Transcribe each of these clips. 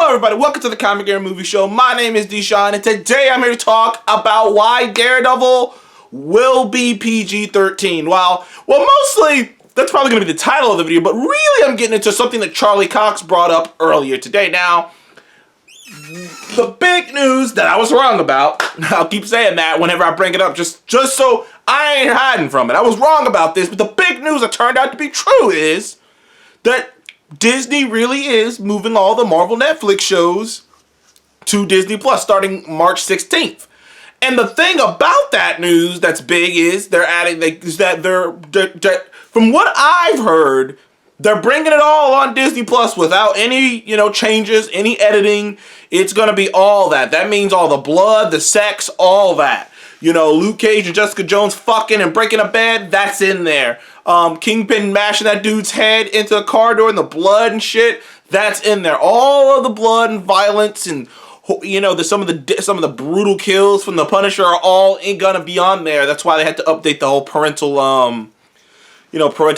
everybody, welcome to the Comic Gear Movie Show. My name is Deshaun, and today I'm here to talk about why Daredevil will be PG-13. Well, mostly, that's probably going to be the title of the video, but really I'm getting into something that Charlie Cox brought up earlier today. Now, the big news that I was wrong about, I'll keep saying that whenever I bring it up, just so I ain't hiding from it. I was wrong about this, but the big news that turned out to be true is that Disney really is moving all the Marvel Netflix shows to Disney Plus starting March 16th. And the thing about that news that's big is they're from what I've heard, they're bringing it all on Disney Plus without any, changes, any editing. It's going to be all that. That means all the blood, the sex, all that. Luke Cage and Jessica Jones fucking and breaking a bed, that's in there. Kingpin mashing that dude's head into a car door and the blood and shit, that's in there. All of the blood and violence and some of the brutal kills from the Punisher are all gonna be on there. That's why they had to update the whole parental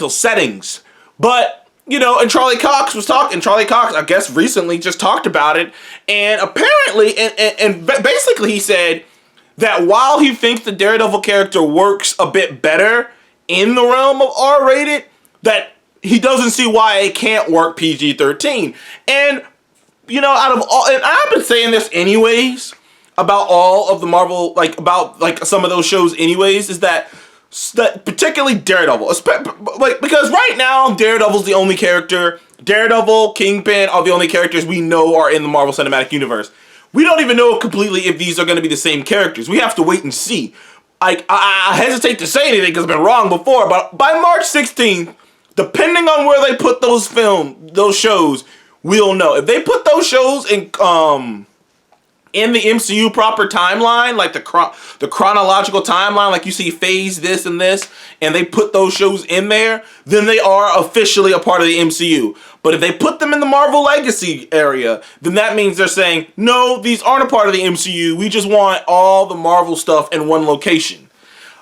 settings. But and Charlie Cox was talking. Charlie Cox, I guess, recently just talked about it, and apparently, and basically he said that while he thinks the Daredevil character works a bit better in the realm of R-rated, that he doesn't see why it can't work PG-13. And, out of all, and I've been saying this anyways, about all of the Marvel, about some of those shows anyways, is that particularly Daredevil, because right now, Daredevil's the only character, Daredevil, Kingpin are the only characters we know are in the Marvel Cinematic Universe. We don't even know completely if these are going to be the same characters. We have to wait and see. I hesitate to say anything because I've been wrong before, but by March 16th, depending on where they put those shows, we'll know. If they put those shows in the MCU proper timeline, like the chronological timeline, like you see phase this and this, and they put those shows in there, then they are officially a part of the MCU. But if they put them in the Marvel Legacy area, then that means they're saying, no, these aren't a part of the MCU. We just want all the Marvel stuff in one location.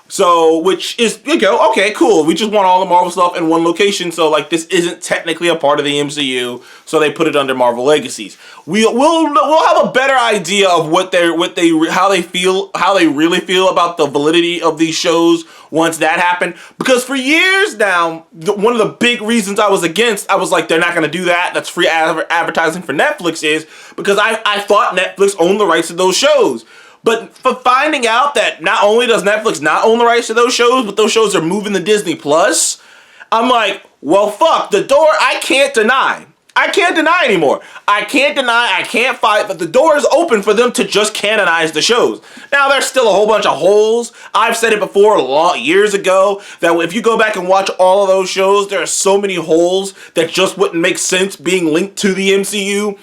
So, which is, okay, cool. We just want all the Marvel stuff in one location. So, this isn't technically a part of the MCU. So they put it under Marvel Legacies. We'll have a better idea of how they really feel about the validity of these shows once that happened. Because for years now, one of the big reasons I was like, they're not going to do that. That's free advertising for Netflix is because I thought Netflix owned the rights to those shows. But for finding out that not only does Netflix not own the rights to those shows, but those shows are moving to Disney Plus, I'm like, well, fuck, the door I can't deny. I can't deny anymore. I can't fight, but the door is open for them to just canonize the shows. Now, there's still a whole bunch of holes. I've said it before years ago, that if you go back and watch all of those shows, there are so many holes that just wouldn't make sense being linked to the MCU.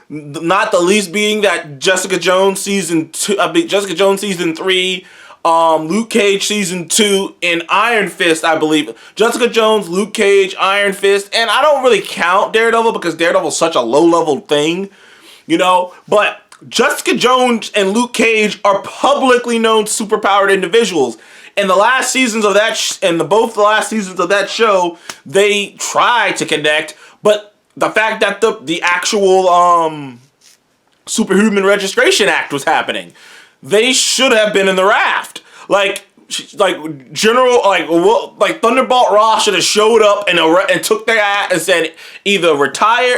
Not the least being that Jessica Jones season 3, Luke Cage season 2, and Iron Fist, I believe. Jessica Jones, Luke Cage, Iron Fist, and I don't really count Daredevil because Daredevil's such a low-level thing, but Jessica Jones and Luke Cage are publicly known superpowered individuals. And the last seasons of that, both the last seasons of that show, they try to connect, but the fact that the actual Superhuman Registration Act was happening, they should have been in the raft. Thunderbolt Ross should have showed up and took their ass and said, either retire,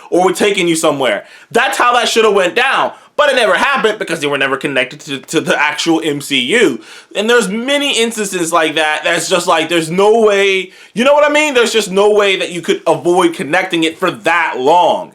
or we're taking you somewhere. That's how that should have went down. But it never happened because they were never connected to the actual MCU. And there's many instances like that that's just like, there's no way, you know what I mean? There's just no way that you could avoid connecting it for that long.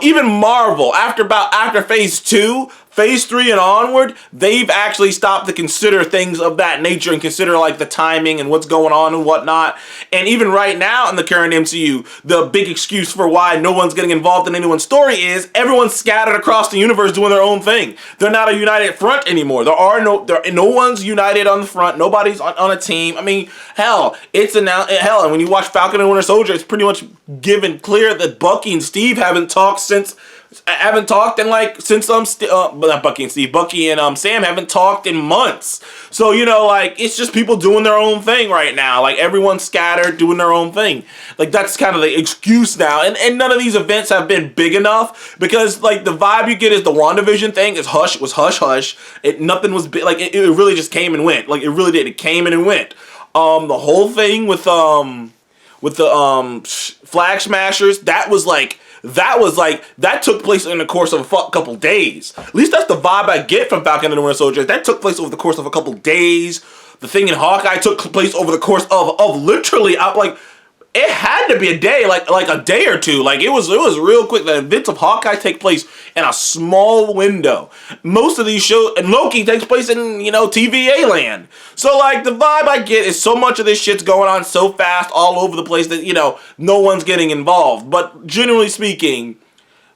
Even Marvel, after phase 2, phase 3 and onward, they've actually stopped to consider things of that nature and consider the timing and what's going on and whatnot. And even right now in the current MCU, the big excuse for why no one's getting involved in anyone's story is everyone's scattered across the universe doing their own thing. They're not a united front anymore. No one's united on the front. Nobody's on a team. I mean, hell, and when you watch Falcon and Winter Soldier, it's pretty much given clear that Bucky and Steve haven't talked since I haven't talked in like since not Bucky and Steve, Bucky and Sam haven't talked in months. So you know, like it's just people doing their own thing right now. Like everyone's scattered doing their own thing. Like that's kind of the excuse now. And none of these events have been big enough because like the vibe you get is the WandaVision thing is hush hush. Nothing was big. Like it really just came and went. Like it really did. It came in and went. The whole thing with the Flag Smashers, that took place in the course of a couple days. At least that's the vibe I get from Falcon and the Winter Soldier. That took place over the course of a couple days. The thing in Hawkeye took place over the course of literally, it had to be a day, like a day or two. Like it was real quick. The events of Hawkeye take place in a small window. Most of these shows, and Loki takes place in, you know, TVA land. So like the vibe I get is so much of this shit's going on so fast all over the place that, you know, no one's getting involved. But generally speaking,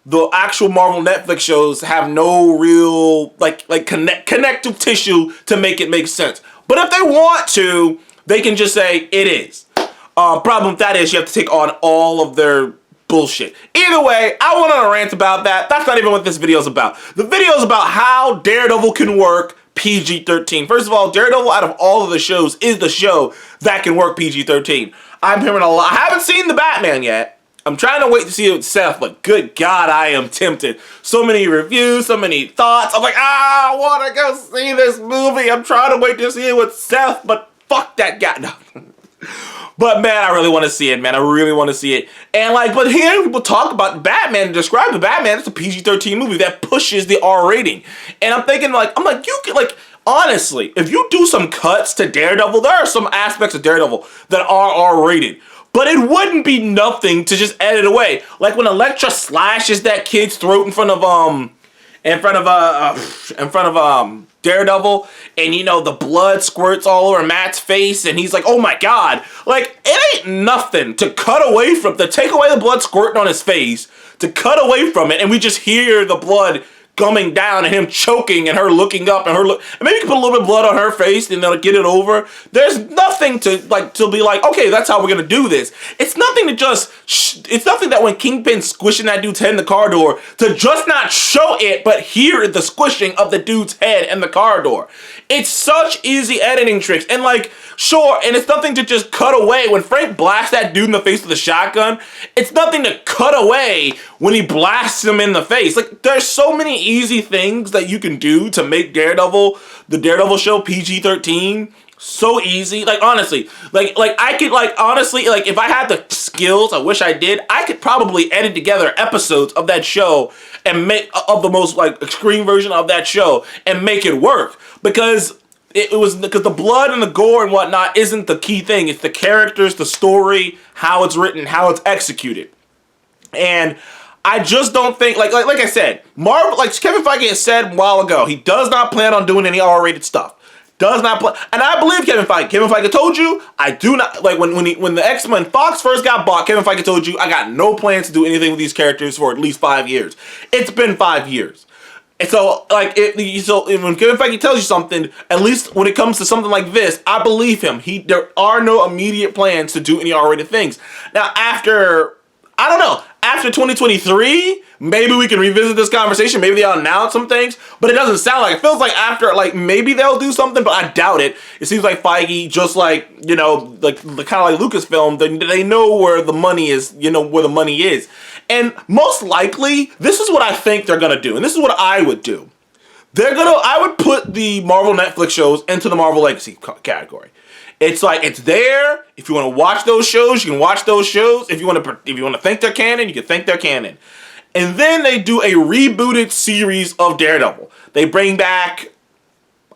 the actual Marvel Netflix shows have no real connective tissue to make it make sense. But if they want to, they can just say it is. Problem with that is you have to take on all of their bullshit. Either way, I went on a rant about that. That's not even what this video is about. The video is about how Daredevil can work PG-13. First of all, Daredevil out of all of the shows is the show that can work PG-13. I'm hearing a lot. I haven't seen the Batman yet. I'm trying to wait to see it with Seth, but good God, I am tempted. So many reviews, so many thoughts. I'm like, I want to go see this movie. I'm trying to wait to see it with Seth, but fuck that guy. No. But man, I really want to see it, man. I really want to see it. And like, but hearing people talk about Batman and describe the Batman, it's a PG-13 movie that pushes the R rating. And I'm thinking like, you could like, honestly, if you do some cuts to Daredevil, there are some aspects of Daredevil that are R rated. But it wouldn't be nothing to just edit away. Like when Elektra slashes that kid's throat in front of Daredevil, and you know the blood squirts all over Matt's face, and he's like, "Oh my God!" Like it ain't nothing to cut away from, to take away the blood squirting on his face, to cut away from it, and we just hear the blood coming down and him choking and her looking up and and maybe you can put a little bit of blood on her face and they'll get it over. There's nothing to be like, okay, that's how we're gonna do this. It's nothing to just, it's nothing that when Kingpin's squishing that dude's head in the car door to just not show it, but hear the squishing of the dude's head in the car door. It's such easy editing tricks. And like, sure, and it's nothing to just cut away. When Frank blasts that dude in the face with a shotgun, it's nothing to cut away when he blasts him in the face. Like, there's so many easy things that you can do to make Daredevil, the Daredevil show, PG-13. So easy. Like, honestly, like I could, like, honestly, like, if I had the skills, I wish I did, I could probably edit together episodes of that show and make, of the most, like, extreme version of that show and make it work. Because because the blood and the gore and whatnot isn't the key thing. It's the characters, the story, how it's written, how it's executed. And I just don't think, like I said, Marvel, like Kevin Feige has said a while ago, he does not plan on doing any R-rated stuff. Does not plan, and I believe Kevin Feige. Kevin Feige told you, I do not, like when the X-Men Fox first got bought, Kevin Feige told you, I got no plans to do anything with these characters for at least 5 years. It's been 5 years. And so, like, when Kevin Feige tells you something, at least when it comes to something like this, I believe him. There are no immediate plans to do any R-rated things. Now, after 2023, maybe we can revisit this conversation. Maybe they'll announce some things, but it doesn't sound like it. Feels like after, like, maybe they'll do something, but I doubt it. It seems like Feige, just like, you know, like kind of like Lucasfilm, they know where the money is, you know, where the money is. And most likely, this is what I think they're gonna do, and this is what I would do. I would put the Marvel Netflix shows into the Marvel Legacy category. It's like, it's there. If you want to watch those shows, you can watch those shows. If you want to think they're canon, you can think they're canon. And then they do a rebooted series of Daredevil. They bring back,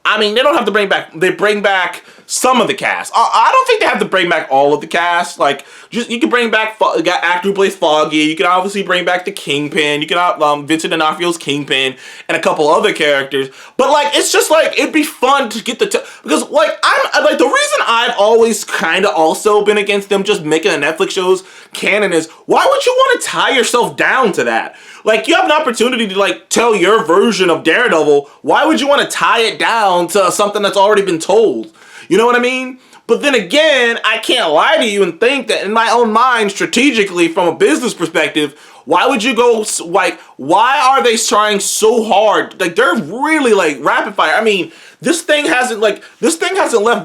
they don't have to bring back, they bring back some of the cast. I don't think they have to bring back all of the cast. Like, just, you can bring back the actor who plays Foggy. You can obviously bring back the Kingpin. You can Vincent D'Onofrio's Kingpin and a couple other characters. But like, it's just like, it'd be fun to get because like, I'm like, the reason I've always kind of also been against them just making the Netflix shows canon is, why would you want to tie yourself down to that? Like, you have an opportunity to like tell your version of Daredevil. Why would you want to tie it down to something that's already been told? You know what I mean? But then again, I can't lie to you and think that in my own mind, strategically, from a business perspective, Why would you go, like, why are they trying so hard? Like, they're really, like, rapid fire. I mean, this thing hasn't left,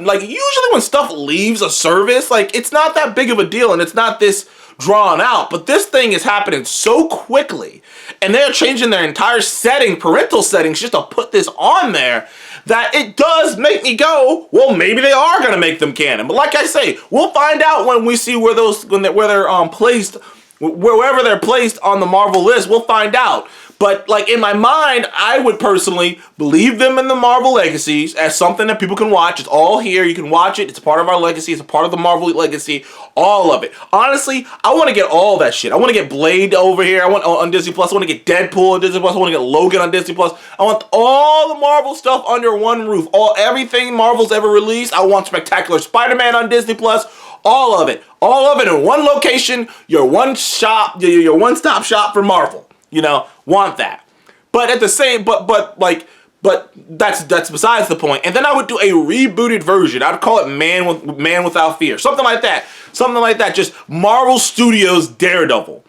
like, usually when stuff leaves a service, like, it's not that big of a deal, and it's not this drawn out, but this thing is happening so quickly, and they're changing their entire parental settings, just to put this on there, that it does make me go, well, maybe they are gonna make them canon. But like I say, we'll find out when we see where they're placed, wherever they're placed on the Marvel list. We'll find out. But like in my mind, I would personally believe them in the Marvel legacies as something that people can watch. It's all here. You can watch it. It's a part of our legacy. It's a part of the Marvel legacy. All of it. Honestly, I want to get all that shit. I want to get Blade over here. I want on Disney Plus. I want to get Deadpool on Disney Plus. I want to get Logan on Disney Plus. I want all the Marvel stuff under one roof. Everything Marvel's ever released. I want Spectacular Spider-Man on Disney Plus. All of it in one location. Your one-stop shop for Marvel. Want that. But at the same, but that's besides the point. And then I would do a rebooted version. I'd call it Man Without Fear. Something like that. Just Marvel Studios Daredevil.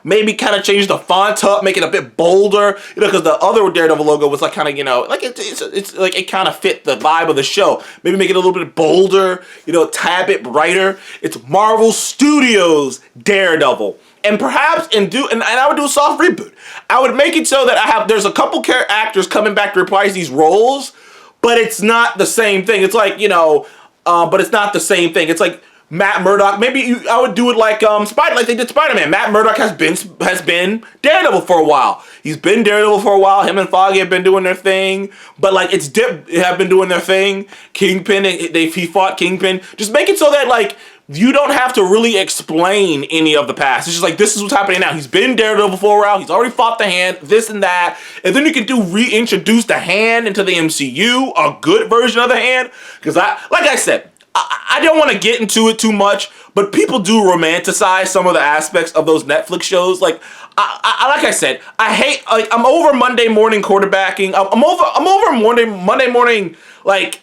Maybe kind of change the font up, make it a bit bolder, because the other Daredevil logo was like kind of, like it's like it kind of fit the vibe of the show. Maybe make it a little bit bolder, tad bit brighter. It's Marvel Studios Daredevil. And perhaps, and I would do a soft reboot. I would make it so that there's a couple actors coming back to reprise these roles, but it's not the same thing. It's like, but it's not the same thing. It's like Matt Murdock. Maybe I would do it like like they did Spider-Man. Matt Murdock has been Daredevil for a while. He's been Daredevil for a while. Him and Foggy have been doing their thing, but like have been doing their thing. Kingpin, he fought Kingpin. Just make it so that like you don't have to really explain any of the past. It's just like, this is what's happening now. He's been Daredevil for a while. He's already fought the Hand, this and that. And then you can reintroduce the Hand into the MCU, a good version of the Hand. Because like I said, I don't want to get into it too much, but people do romanticize some of the aspects of those Netflix shows. Like, like I said, I'm over Monday morning quarterbacking. I'm over Monday morning, like,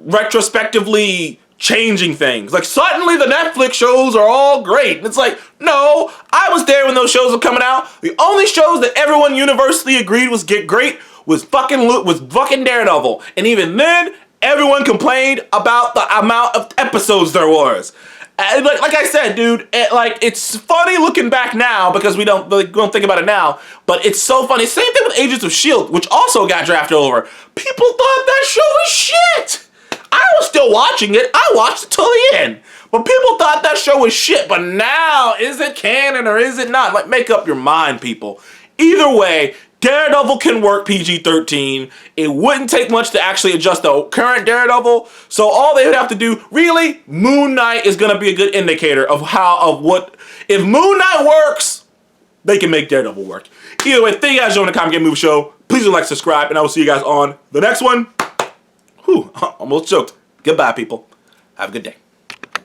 retrospectively changing things. Like, suddenly the Netflix shows are all great. And it's like, no, I was there when those shows were coming out. The only shows that everyone universally agreed was great was fucking Daredevil. And even then, everyone complained about the amount of episodes there was. And like I said, dude, it's funny looking back now because we don't think about it now, but it's so funny. Same thing with Agents of S.H.I.E.L.D., which also got drafted over. People thought that show was shit. I was still watching it. I watched it till the end. But people thought that show was shit. But now, is it canon or is it not? Like, make up your mind, people. Either way, Daredevil can work PG-13. It wouldn't take much to actually adjust the current Daredevil. So all they would have to do, really, Moon Knight is going to be a good indicator of what. If Moon Knight works, they can make Daredevil work. Either way, thank you guys for joining the Comic Game Movie Show. Please do like, subscribe, and I will see you guys on the next one. Whew, almost choked. Goodbye, people. Have a good day.